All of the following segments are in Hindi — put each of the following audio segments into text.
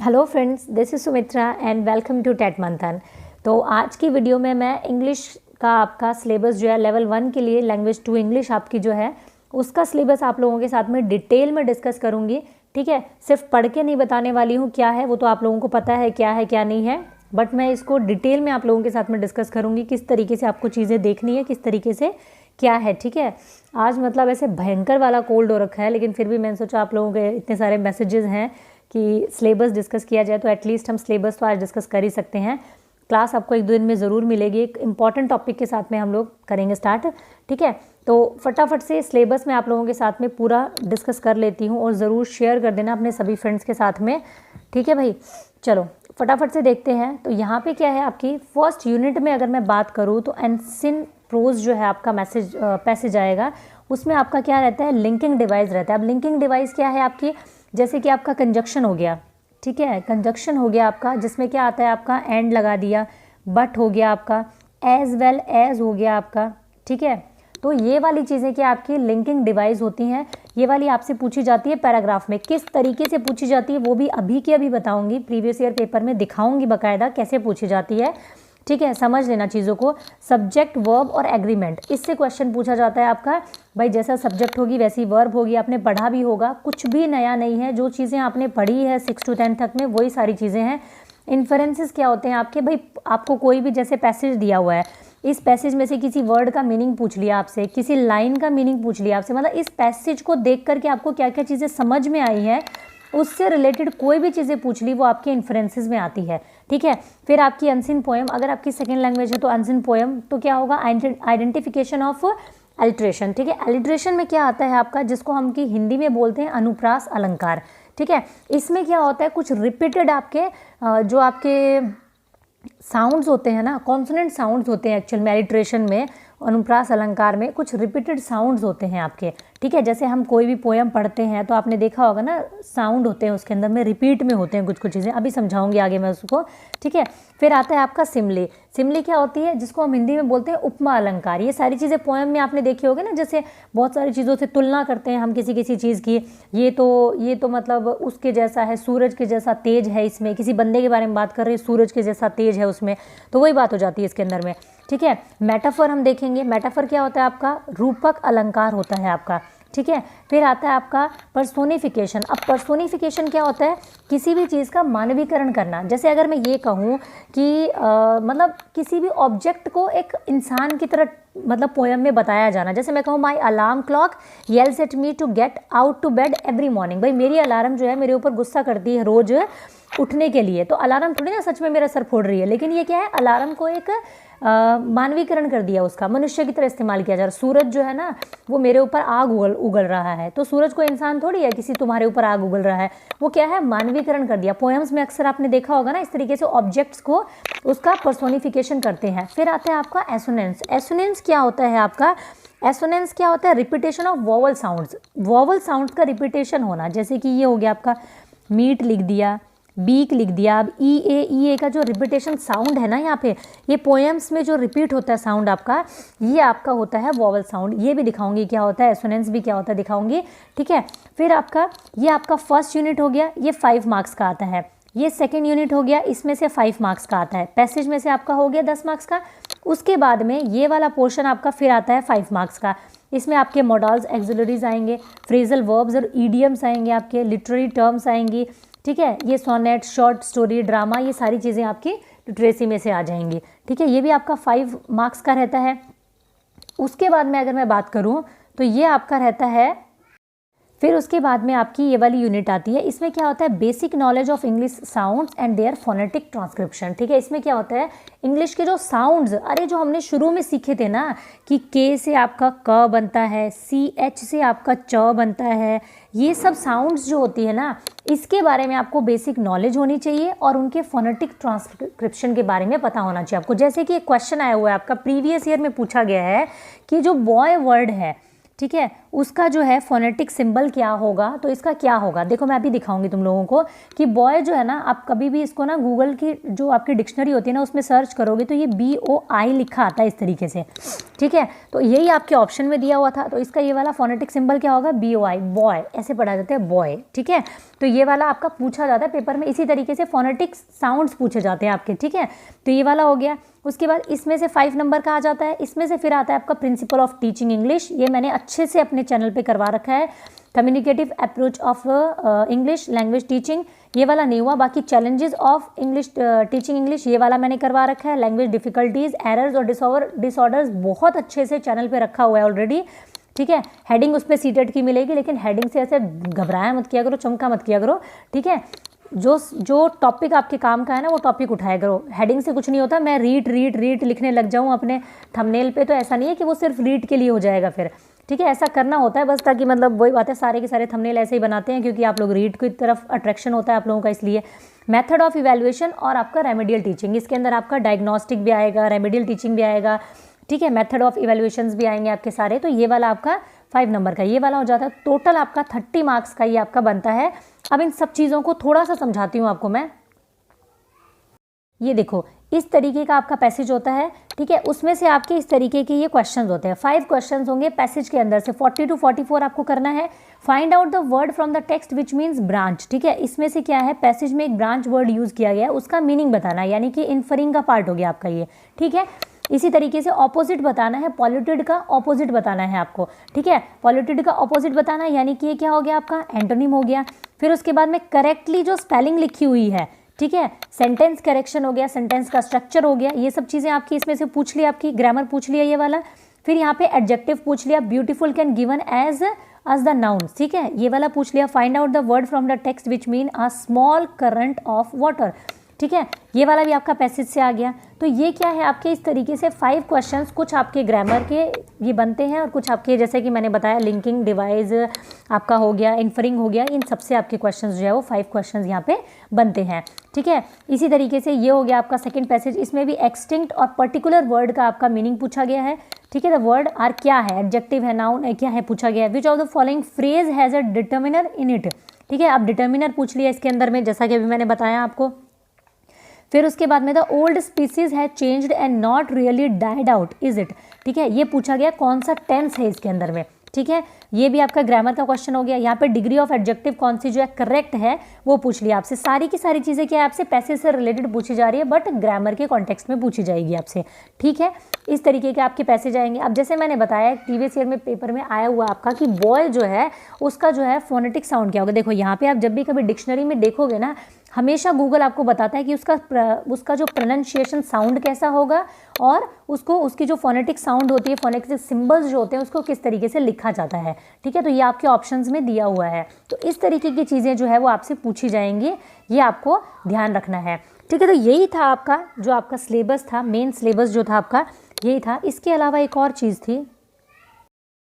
Hello friends, this is Sumitra and welcome to TET Manthan. तो आज की वीडियो में मैं इंग्लिश का आपका सिलेबस जो है लेवल 1 के लिए लैंग्वेज 2 इंग्लिश आपकी जो है उसका सिलेबस आप लोगों के साथ में डिटेल में डिस्कस करूंगी। ठीक है, सिर्फ पढ़ के नहीं बताने वाली हूँ क्या है, वो तो आप लोगों को पता है क्या नहीं है, बट मैं इसको डिटेल में आप लोगों के साथ में डिस्कस करूँगी किस तरीके से आपको चीज़ें देखनी है, किस तरीके से क्या है। ठीक है, आज मतलब ऐसे भयंकर वाला कोल्ड हो रखा है, लेकिन फिर भी मैंने सोचा आप लोगों के इतने सारे मैसेजेस हैं कि सिलेबस डिस्कस किया जाए, तो एटलीस्ट हम सिलेबस तो आज डिस्कस कर ही सकते हैं। क्लास आपको 1-2 दिन में ज़रूर मिलेगी, एक इंपॉर्टेंट टॉपिक के साथ में हम लोग करेंगे स्टार्ट। ठीक है, तो फटाफट से सिलेबस में आप लोगों के साथ में पूरा डिस्कस कर लेती हूँ और ज़रूर शेयर कर देना अपने सभी फ्रेंड्स के साथ में। ठीक है भाई, चलो फटाफट से देखते हैं। तो यहाँ पे क्या है आपकी फर्स्ट यूनिट में अगर मैं बात करूँ तो एंसिन प्रोज जो है आपका पैसेज आएगा, उसमें आपका क्या रहता है, लिंकिंग डिवाइस रहता है। अब लिंकिंग डिवाइस क्या है आपकी, जैसे कि आपका कंजक्शन हो गया, ठीक है, कंजक्शन हो गया आपका, जिसमें क्या आता है आपका एंड लगा दिया, बट हो गया आपका, एज वेल एज हो गया आपका। ठीक है, तो ये वाली चीज़ें क्या आपकी लिंकिंग डिवाइस होती हैं। ये वाली आपसे पूछी जाती है पैराग्राफ में, किस तरीके से पूछी जाती है वो भी अभी की अभी बताऊंगी, प्रीवियस ईयर पेपर में दिखाऊंगी बाकायदा कैसे पूछी जाती है। ठीक है, समझ लेना चीज़ों को। सब्जेक्ट, वर्ब और एग्रीमेंट, इससे क्वेश्चन पूछा जाता है आपका। भाई जैसा सब्जेक्ट होगी वैसी वर्ब होगी, आपने पढ़ा भी होगा, कुछ भी नया नहीं है, जो चीज़ें आपने पढ़ी है 6 to 10 तक में वही सारी चीज़ें हैं। इन्फरेंसेस क्या होते हैं आपके, भाई आपको कोई भी जैसे पैसेज दिया हुआ है, इस पैसेज में से किसी वर्ड का मीनिंग पूछ लिया आपसे, किसी लाइन का मीनिंग पूछ लिया आपसे, मतलब इस पैसेज को देख करके आपको क्या क्या चीज़ें समझ में आई है, उससे रिलेटेड कोई भी चीज़ें पूछ ली वो आपके इन्फ्रेंसेस में आती है। ठीक है, फिर आपकी अनसिन पोएम, अगर आपकी सेकेंड लैंग्वेज है तो अनसिन पोएम, तो क्या होगा, आइडेंटिफिकेशन ऑफ एलिट्रेशन। ठीक है, एलिट्रेशन में क्या आता है आपका, जिसको हम की हिंदी में बोलते हैं अनुप्रास अलंकार। ठीक है, इसमें क्या होता है, कुछ रिपीटेड आपके जो आपके साउंड्स होते हैं ना, कॉन्सोनेंट साउंड्स होते हैं एक्चुअल में एलिट्रेशन में, अनुप्रास अलंकार में कुछ रिपीटेड साउंड्स होते हैं आपके। ठीक है, जैसे हम कोई भी पोएम पढ़ते हैं तो आपने देखा होगा ना, साउंड होते हैं उसके अंदर में, रिपीट में होते हैं कुछ कुछ चीज़ें, अभी समझाऊंगी आगे मैं उसको। ठीक है, फिर आता है आपका सिमली। सिमली क्या होती है, जिसको हम हिंदी में बोलते हैं उपमा अलंकार। ये सारी चीज़ें पोएम में आपने देखी होगी ना, जैसे बहुत सारी चीज़ों से तुलना करते हैं हम किसी किसी चीज़ की, ये तो मतलब उसके जैसा है, सूरज के जैसा तेज है इसमें, किसी बंदे के बारे में बात कर रहे हैं, सूरज के जैसा तेज है उसमें, तो वही बात हो जाती है इसके अंदर में। ठीक है, मेटाफर हम देखेंगे, मेटाफर क्या होता है आपका, रूपक अलंकार होता है आपका। ठीक है, फिर आता है आपका पर्सोनिफिकेशन। अब पर्सोनिफिकेशन क्या होता है, किसी भी चीज़ का मानवीकरण करना। जैसे अगर मैं ये कहूँ कि मतलब किसी भी ऑब्जेक्ट को एक इंसान की तरह मतलब पोएम में बताया जाना, जैसे मैं कहूँ my alarm clock yells at me to get out to bed every morning. भाई मेरी अलार्म जो है मेरे ऊपर गुस्सा करती है रोज़ उठने के लिए, तो अलार्म थोड़ी ना सच में मेरा सर फोड़ रही है, लेकिन ये क्या है, अलार्म को एक मानवीकरण कर दिया, उसका मनुष्य की तरह इस्तेमाल किया जा रहा है। सूरज जो है ना वो मेरे ऊपर आग उगल रहा है, तो सूरज को इंसान थोड़ी है, किसी तुम्हारे ऊपर आग उगल रहा है, वो क्या है, मानवीकरण कर दिया। पोएम्स में अक्सर आपने देखा होगा ना, इस तरीके से ऑब्जेक्ट्स को उसका पर्सोनिफिकेशन करते हैं। फिर आता है आपका एसोनेंस। एसोनेंस क्या होता है आपका, एसोनेंस क्या होता है, repetition of vowel sounds. Vowel sounds का रिपीटेशन होना, जैसे कि ये हो गया आपका मीट लिख दिया, बीक लिख दिया। अब ई ए का जो रिपीटेशन साउंड है ना यहाँ पे, ये पोएम्स में जो रिपीट होता है साउंड आपका, ये आपका होता है वोवल साउंड। ये भी दिखाऊंगी क्या होता है, एसोनेंस भी क्या होता है दिखाऊंगी। ठीक है, फिर आपका ये आपका फर्स्ट यूनिट हो गया, ये 5 मार्क्स का आता है। ये सेकेंड यूनिट हो गया, इसमें से 5 मार्क्स का आता है। पैसेज में से आपका हो गया 10 मार्क्स का। उसके बाद में ये वाला पोर्शन आपका फिर आता है 5 मार्क्स का। इसमें आपके मॉडल्स, एक्सिलरीज आएंगे, फ्रेजल वर्ब्स और ईडियम्स आएंगे, आपके लिटरेरी टर्म्स आएंगी। ठीक है, ये सोनेट, शॉर्ट स्टोरी, ड्रामा, ये सारी चीज़ें आपकी लिटरेसी में से आ जाएंगी। ठीक है, ये भी आपका 5 मार्क्स का रहता है। उसके बाद में अगर मैं बात करूं तो ये आपका रहता है, फिर उसके बाद में आपकी ये वाली यूनिट आती है। इसमें क्या होता है, basic knowledge of English sounds and their phonetic transcription. ठीक है, इसमें क्या होता है, इंग्लिश के जो साउंड्स, अरे जो हमने शुरू में सीखे थे ना कि के से आपका क बनता है, सी एच से आपका च बनता है, ये सब साउंड्स जो होती है ना, इसके बारे में आपको बेसिक नॉलेज होनी चाहिए और उनके फोनेटिक ट्रांसक्रिप्शन के बारे में पता होना चाहिए आपको। जैसे कि एक क्वेश्चन आया हुआ है आपका, प्रीवियस ईयर में पूछा गया है कि जो बॉय वर्ड है, ठीक है, उसका जो है फोनेटिक सिंबल क्या होगा, तो इसका क्या होगा देखो मैं अभी दिखाऊंगी तुम लोगों को कि बॉय जो है ना, आप कभी भी इसको ना गूगल की जो आपकी डिक्शनरी होती है ना उसमें सर्च करोगे तो ये BOI लिखा आता है इस तरीके से, ठीक है। तो यही आपके ऑप्शन में दिया हुआ था, तो इसका ये वाला फोनेटिक सिंबल क्या होगा, BOI, बॉय ऐसे पढ़ा जाता है बॉय, ठीक है। तो ये वाला आपका पूछा जाता है पेपर में, इसी तरीके से फोनेटिक साउंड्स पूछे जाते हैं आपके, ठीक है। तो ये वाला हो गया। उसके बाद इसमें से 5 नंबर का आ जाता है, इसमें से फिर आता है आपका प्रिंसिपल ऑफ टीचिंग इंग्लिश, ये मैंने अच्छे से अपने चैनल पे करवा रखा है। Communicative approach of English language teaching, ये वाला नहीं हुआ। बाकी challenges of English teaching English, ये वाला मैंने करवा रखा है। लैंग्वेज डिफिकल्टीज, एरर्स और डिसऑर्डर्स बहुत अच्छे से चैनल पे रखा हुआ है ऑलरेडी, ठीक है। हेडिंग उस पर सीटेट की मिलेगी, लेकिन हेडिंग से ऐसे घबराया मत किया करो, चमका मत किया करो, ठीक है। जो टॉपिक आपके काम का है ना वो टॉपिक उठाया करो, हेडिंग से कुछ नहीं होता। मैं रीड लिखने लग जाऊँ अपने थंबनेल पे तो ऐसा नहीं है कि वो सिर्फ रीड के लिए हो जाएगा फिर, ठीक है। ऐसा करना होता है बस, ताकि मतलब वही बात है, सारे के सारे थंबनेल ऐसे ही बनाते हैं क्योंकि आप लोग रीड की तरफ अट्रैक्शन होता है आप लोगों का, इसलिए। मेथड ऑफ इवैल्यूएशन और आपका रेमेडियल टीचिंग, इसके अंदर आपका डायग्नोस्टिक भी आएगा, रेमेडियल टीचिंग भी आएगा, ठीक है। मेथड ऑफ इवैल्यूएशंस भी आएंगे आपके सारे। तो ये वाला आपका 5 नंबर का ये वाला हो जाता है। टोटल आपका 30 मार्क्स का ये आपका बनता है। अब इन सब चीज़ों को थोड़ा सा समझाती हूँ आपको मैं। ये देखो इस तरीके का आपका पैसेज होता है, ठीक है। उसमें से आपके इस तरीके के ये क्वेश्चंस होते हैं, 5 क्वेश्चंस होंगे पैसेज के अंदर से। 40 to 44 आपको करना है। Find out the word from the text which means branch, ठीक है। इसमें से क्या है, पैसेज में एक ब्रांच वर्ड यूज किया गया है, उसका मीनिंग बताना है, यानी कि इन्फरिंग का पार्ट हो गया आपका ये, ठीक है। इसी तरीके से ऑपोजिट बताना है, पॉल्यूटेड का ऑपोजिट बताना है आपको, ठीक है। पॉल्यूटेड का ऑपोजिट बताना है, यानी कि ये क्या हो गया आपका एंटोनिम हो गया। फिर उसके बाद में करेक्टली जो स्पेलिंग लिखी हुई है, ठीक है, सेंटेंस करेक्शन हो गया, सेंटेंस का स्ट्रक्चर हो गया, ये सब चीज़ें आपकी इसमें से पूछ लिया, आपकी ग्रामर पूछ लिया ये वाला। फिर यहाँ पे एडजेक्टिव पूछ लिया, beautiful can given as the noun, ठीक है, ये वाला पूछ लिया। Find out the word from the text which mean a small current of water, ठीक है, ये वाला भी आपका पैसेज से आ गया। तो ये क्या है आपके इस तरीके से 5 क्वेश्चंस, कुछ आपके ग्रामर के ये बनते हैं और कुछ आपके जैसे कि मैंने बताया लिंकिंग डिवाइस आपका हो गया, इन्फरिंग हो गया, इन सबसे आपके क्वेश्चंस जो है वो 5 क्वेश्चंस यहाँ पे बनते हैं, ठीक है। इसी तरीके से ये हो गया आपका सेकंड पैसेज, इसमें भी एक्सटिंक्ट और पर्टिकुलर वर्ड का आपका मीनिंग पूछा गया है, ठीक है। द वर्ड आर क्या है, एडजेक्टिव है, नाउन है, क्या है पूछा गया है। Which of the following phrase has a determiner in it, ठीक है। आप डिटर्मिनर पूछ लिया इसके अंदर में, जैसा कि अभी मैंने बताया आपको। फिर उसके बाद में द ओल्ड स्पीसीज है changed and not really died out is it, ठीक है, ये पूछा गया कौन सा टेंस है इसके अंदर में, ठीक है। ये भी आपका ग्रामर का क्वेश्चन हो गया। यहाँ पे डिग्री ऑफ एडजेक्टिव कौन सी जो है करेक्ट है वो पूछ लिया आपसे। सारी की सारी चीज़ें क्या है आपसे पैसेज से रिलेटेड पूछी जा रही है, बट ग्रामर के कॉन्टेक्स्ट में पूछी जाएगी आपसे, ठीक है। इस तरीके के आपके पैसेज आएंगे। अब जैसे मैंने बताया प्रीवियस ईयर में पेपर में आया हुआ आपका कि बॉय जो है उसका जो है फोनेटिक साउंड क्या होगा। देखो यहाँ पे आप जब भी कभी डिक्शनरी में देखोगे ना, हमेशा गूगल आपको बताता है कि उसका जो प्रोनाउंसिएशन साउंड कैसा होगा और उसकी जो फोनेटिक साउंड होती है, फोनेटिक सिंबल्स जो होते हैं उसको किस तरीके से लिखा जाता है, ठीक है। तो ये आपके ऑप्शंस में दिया हुआ है। तो इस तरीके की चीज़ें जो है वो आपसे पूछी जाएंगी, ये आपको ध्यान रखना है, ठीक है। तो यही था आपका जो आपका सिलेबस था, मेन सिलेबस जो था आपका यही था। इसके अलावा एक और चीज़ थी,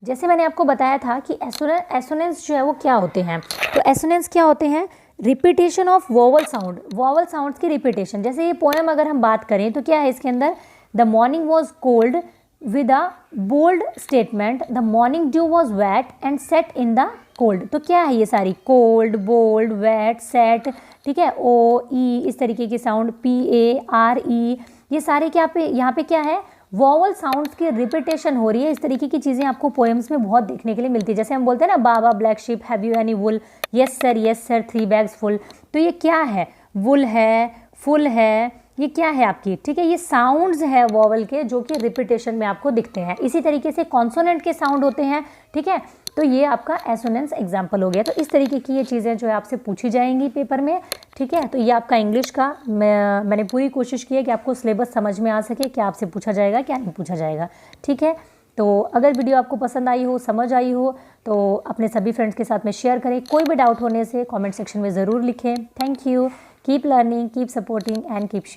जैसे मैंने आपको बताया था कि एसोनेंस जो है वो क्या होते हैं। तो एसोनेंस क्या होते हैं, repetition of vowel sound, vowel sounds की रिपीटेशन। जैसे ये पोएम अगर हम बात करें तो क्या है इसके अंदर, the morning was cold with a bold statement, the morning dew was wet and set in the cold. तो क्या है ये सारी, कोल्ड, बोल्ड, वेट, सेट, ठीक है, ओ ई इस तरीके की साउंड, PARE, ये सारे क्या पे यहाँ पे क्या है, वॉवल साउंड्स की रिपीटेशन हो रही है। इस तरीके की चीज़ें आपको पोएम्स में बहुत देखने के लिए मिलती है। जैसे हम बोलते हैं ना, baa baa black sheep, have you any wool, yes sir 3 bags full. तो ये क्या है, वुल है, फुल है, ये क्या है आपकी, ठीक है, ये साउंड्स है वॉवल के जो कि रिपीटेशन में आपको दिखते हैं। इसी तरीके से कॉन्सोनेंट के साउंड होते हैं, ठीक है। तो ये आपका एसोनेंस एग्जाम्पल हो गया। तो इस तरीके की ये चीज़ें जो है आपसे पूछी जाएंगी पेपर में, ठीक है। तो ये आपका इंग्लिश का मैंने पूरी कोशिश की है कि आपको सिलेबस समझ में आ सके, क्या आपसे पूछा जाएगा क्या नहीं पूछा जाएगा, ठीक है। तो अगर वीडियो आपको पसंद आई हो, समझ आई हो, तो अपने सभी फ्रेंड्स के साथ में शेयर करें। कोई भी डाउट होने से कमेंट सेक्शन में ज़रूर लिखें। Thank you, keep learning, keep supporting and keep share.